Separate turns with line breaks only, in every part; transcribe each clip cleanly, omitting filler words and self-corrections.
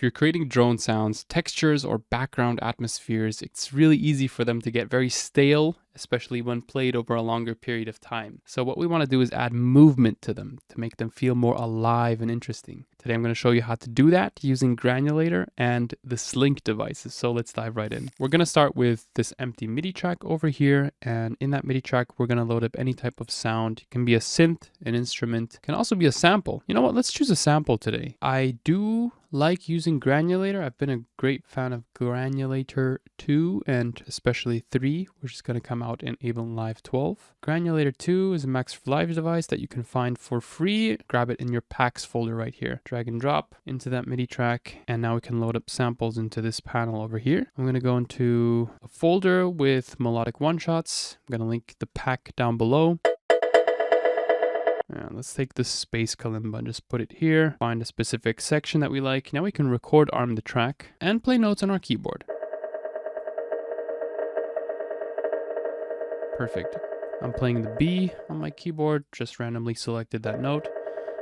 you're creating drone sounds, textures, or background atmospheres, it's really easy for them to get very stale, especially when played over a longer period of time. So what we want to do is add movement to them to make them feel more alive and interesting. Today I'm going to show you how to do that using Granulator and the Slink devices. So let's dive right in. We're going to start with this empty MIDI track over here, and in that MIDI track we're going to load up any type of sound. It can be a synth, an instrument, it can also be a sample. You know what, let's choose a sample today. I do like using Granulator. I've been a great fan of Granulator 2 and especially 3, which is going to come out in Ableton Live 12. Granulator 2 is a Max for Live device that you can find for free. Grab it in your packs folder right here. Drag and drop into that MIDI track, and now we can load up samples into this panel over here. I'm going to go into a folder with melodic one-shots. I'm going to link the pack down below. Let's take this space kalimba and just put it here. Find a specific section that we like. Now we can record arm the track and play notes on our keyboard. Perfect. I'm playing the B on my keyboard, just randomly selected that note.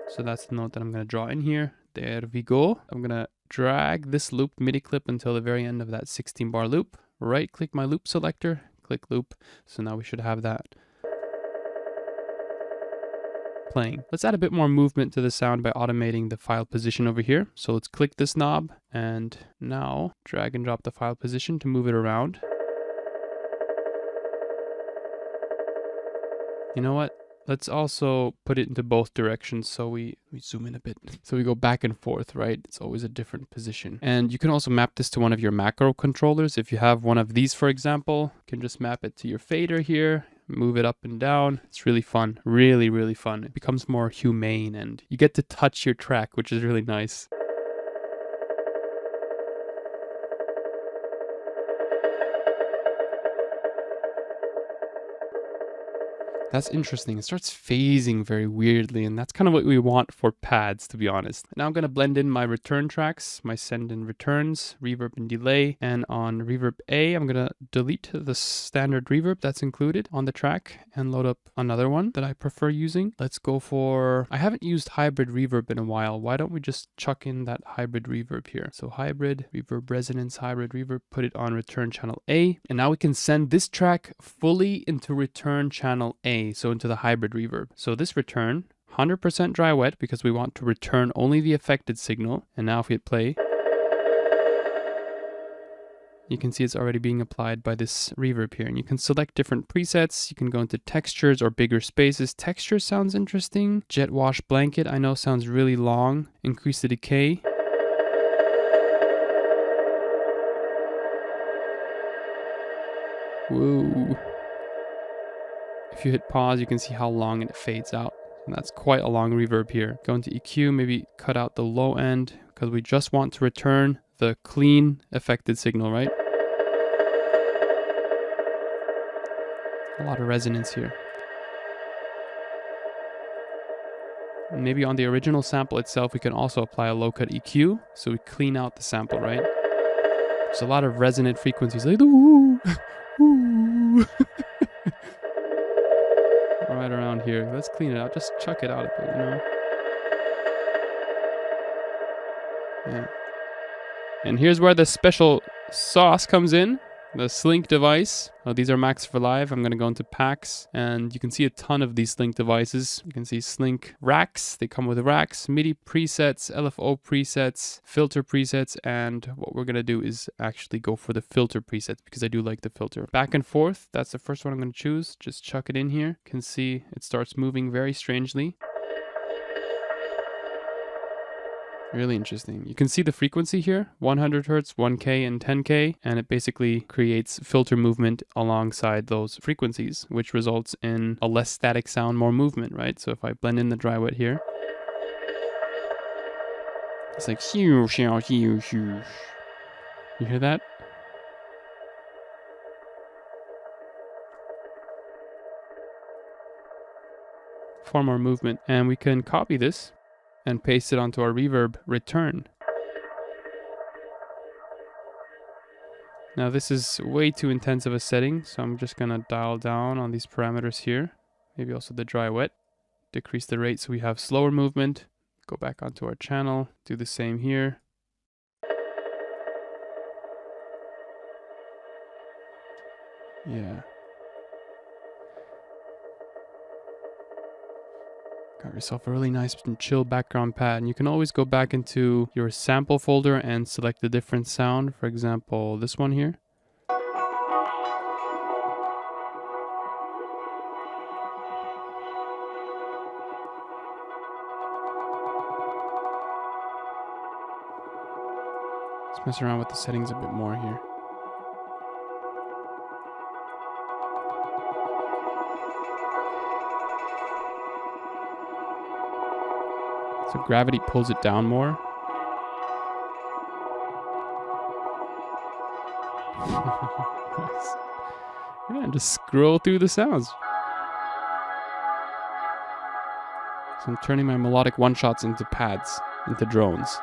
So that's the note that I'm going to draw in here. There we go. I'm going to drag this loop MIDI clip until the very end of that 16 bar loop. Right click my loop selector, click loop. So now we should have that playing. Let's add a bit more movement to the sound by automating the file position over here. So let's click this knob and now drag and drop the file position to move it around. You know what? Let's also put it into both directions. So we zoom in a bit. So we go back and forth, right? It's always a different position. And you can also map this to one of your macro controllers. If you have one of these, for example, you can just map it to your fader here. Move it up and down. It's really fun. Really, really fun. It becomes more humane and you get to touch your track, which is really nice. That's interesting. It starts phasing very weirdly, and that's kind of what we want for pads, to be honest. Now I'm going to blend in my return tracks, my send and returns, reverb and delay, and on reverb A, I'm going to delete the standard reverb that's included on the track and load up another one that I prefer using. Let's go for, I haven't used hybrid reverb in a while. Why don't we just chuck in that hybrid reverb here? So hybrid, reverb resonance, hybrid reverb, put it on return channel A, and now we can send this track fully into return channel A. So into the hybrid reverb. So this return, 100% dry wet because we want to return only the affected signal. And now if we hit play, you can see it's already being applied by this reverb here. And you can select different presets. You can go into textures or bigger spaces. Texture sounds interesting. Jet wash blanket, I know sounds really long. Increase the decay. Whoa. If you hit pause, you can see how long it fades out. And that's quite a long reverb here. Go into EQ, maybe cut out the low end because we just want to return the clean affected signal, right? A lot of resonance here. And maybe on the original sample itself, we can also apply a low cut EQ. So we clean out the sample, right? There's a lot of resonant frequencies like ooh, ooh. Right around here. Let's clean it out. Just chuck it out a bit, you know? Yeah. And here's where the special sauce comes in. The Slink device. These are Max for Live. I'm going to go into packs and you can see a ton of these Slink devices. You can see Slink racks. They come with racks, MIDI presets, LFO presets, filter presets, and what we're going to do is actually go for the filter presets because I do like the filter. Back and forth. That's the first one I'm going to choose. Just chuck it in here. You can see it starts moving very strangely. Really interesting. You can see the frequency here, 100 Hertz, 1K, and 10K, and it basically creates filter movement alongside those frequencies, which results in a less static sound, more movement, right? So if I blend in the dry wet here, it's like, you hear that? Far more movement, and we can copy this and paste it onto our reverb return. Now this is way too intense of a setting, so I'm just gonna dial down on these parameters here. Maybe also the dry wet. Decrease the rate so we have slower movement. Go back onto our channel, do the same here. Yeah. Got yourself a really nice and chill background pad. And you can always go back into your sample folder and select a different sound. For example, this one here. Let's mess around with the settings a bit more here. So gravity pulls it down more. Nice. Yeah, just scroll through the sounds. So I'm turning my melodic one-shots into pads, into drones.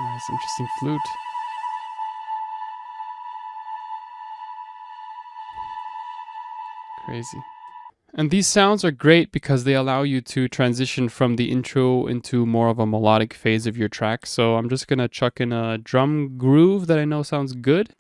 Nice, interesting flute. Crazy. And these sounds are great because they allow you to transition from the intro into more of a melodic phase of your track. So I'm just gonna chuck in a drum groove that I know sounds good.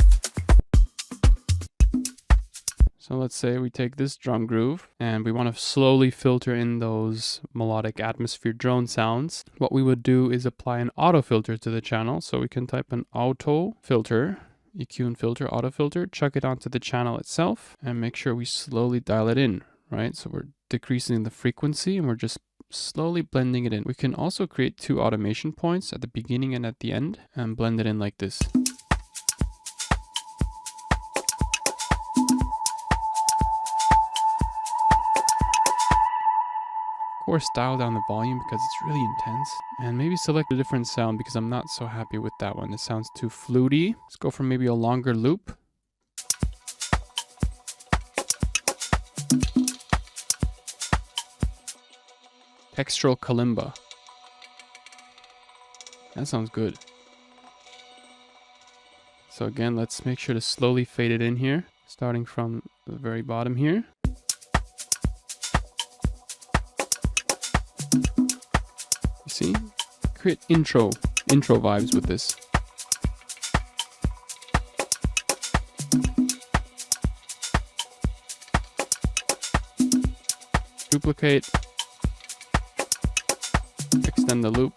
So let's say we take this drum groove and we want to slowly filter in those melodic atmosphere drone sounds. What we would do is apply an auto filter to the channel. So we can type an auto filter, EQ and filter, auto filter, chuck it onto the channel itself and make sure we slowly dial it in, right? So we're decreasing the frequency and we're just slowly blending it in. We can also create two automation points at the beginning and at the end and blend it in like this. Of course, dial down the volume because it's really intense. And maybe select a different sound because I'm not so happy with that one. It sounds too fluty. Let's go for maybe a longer loop. Textural kalimba. That sounds good. So again, let's make sure to slowly fade it in here, starting from the very bottom here. See? Create intro vibes with this. Duplicate. Extend the loop.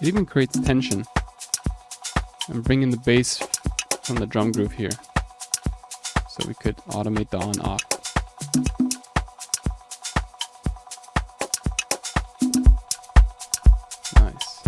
It even creates tension. I'm bringing the bass from the drum groove here. So we could automate the on-off. Nice.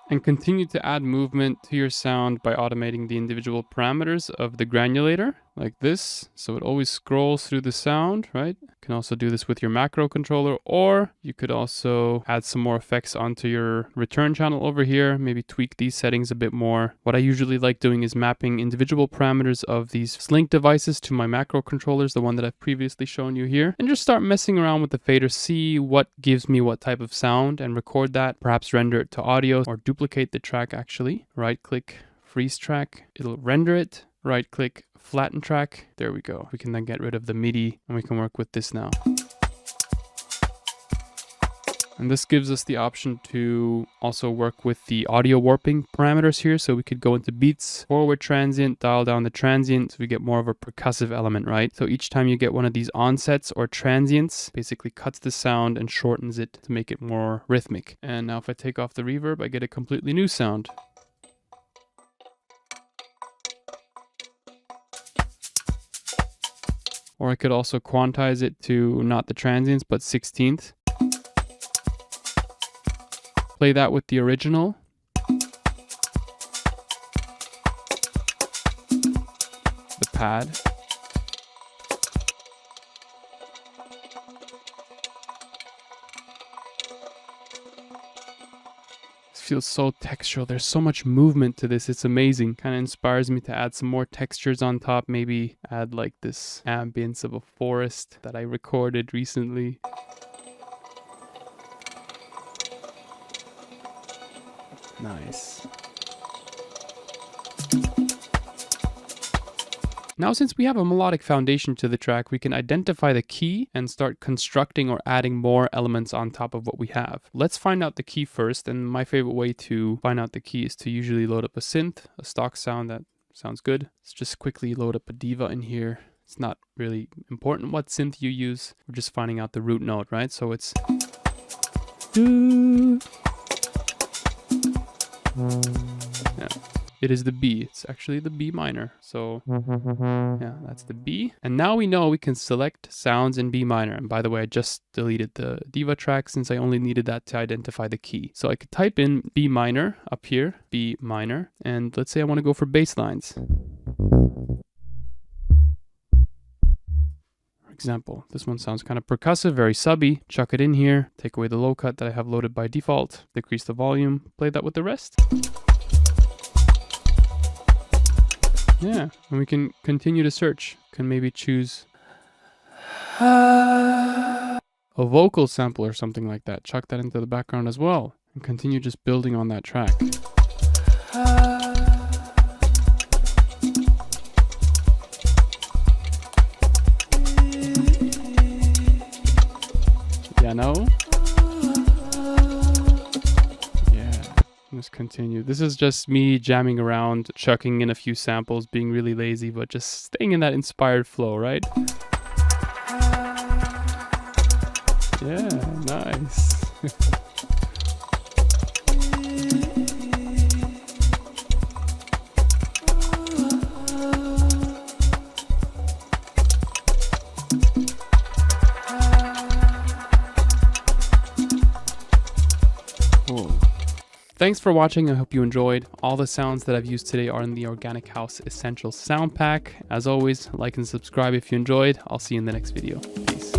And continue to add movement to your sound by automating the individual parameters of the granulator, like this. So it always scrolls through the sound, right? You can also do this with your macro controller, or you could also add some more effects onto your return channel over here, maybe tweak these settings a bit more. What I usually like doing is mapping individual parameters of these Slink devices to my macro controllers, the one that I've previously shown you here, and just start messing around with the fader, see what gives me what type of sound and record that, perhaps render it to audio or duplicate the track actually. Right click, freeze track, it'll render it. Right click, flatten track. There we go. We can then get rid of the MIDI and we can work with this now. And this gives us the option to also work with the audio warping parameters here. So we could go into beats, forward transient, dial down the transient, so we get more of a percussive element, right? So each time you get one of these onsets or transients, basically cuts the sound and shortens it to make it more rhythmic. And now if I take off the reverb, I get a completely new sound. Or I could also quantize it to not the transients, but 16th. Play that with the original. The pad. This feels so textural. There's so much movement to this. It's amazing. Kind of inspires me to add some more textures on top. Maybe add like this ambience of a forest that I recorded recently. Nice. Now, since we have a melodic foundation to the track, we can identify the key and start constructing or adding more elements on top of what we have. Let's find out the key first, and my favorite way to find out the key is to usually load up a synth, a stock sound that sounds good. Let's just quickly load up a diva in here. It's not really important what synth you use. We're just finding out the root note, right? So it's... Yeah. It is the B. It's actually the B minor. So yeah, that's the B. And now we know we can select sounds in B minor. And by the way, I just deleted the diva track since I only needed that to identify the key. So I could type in B minor up here, B minor. And let's say I want to go for bass lines. For example, this one sounds kind of percussive, very subby. Chuck it in here, take away the low cut that I have loaded by default, decrease the volume, play that with the rest. Yeah, and we can continue to search. Can maybe choose a vocal sample or something like that. Chuck that into the background as well. And continue just building on that track. Piano. Just continue. This is just me jamming around, chucking in a few samples, being really lazy, but just staying in that inspired flow, right? Yeah, nice. Whoa. Thanks for watching. I hope you enjoyed. All the sounds that I've used today are in the Organic House Essential Sound Pack. As always, like and subscribe if you enjoyed. I'll see you in the next video. Peace.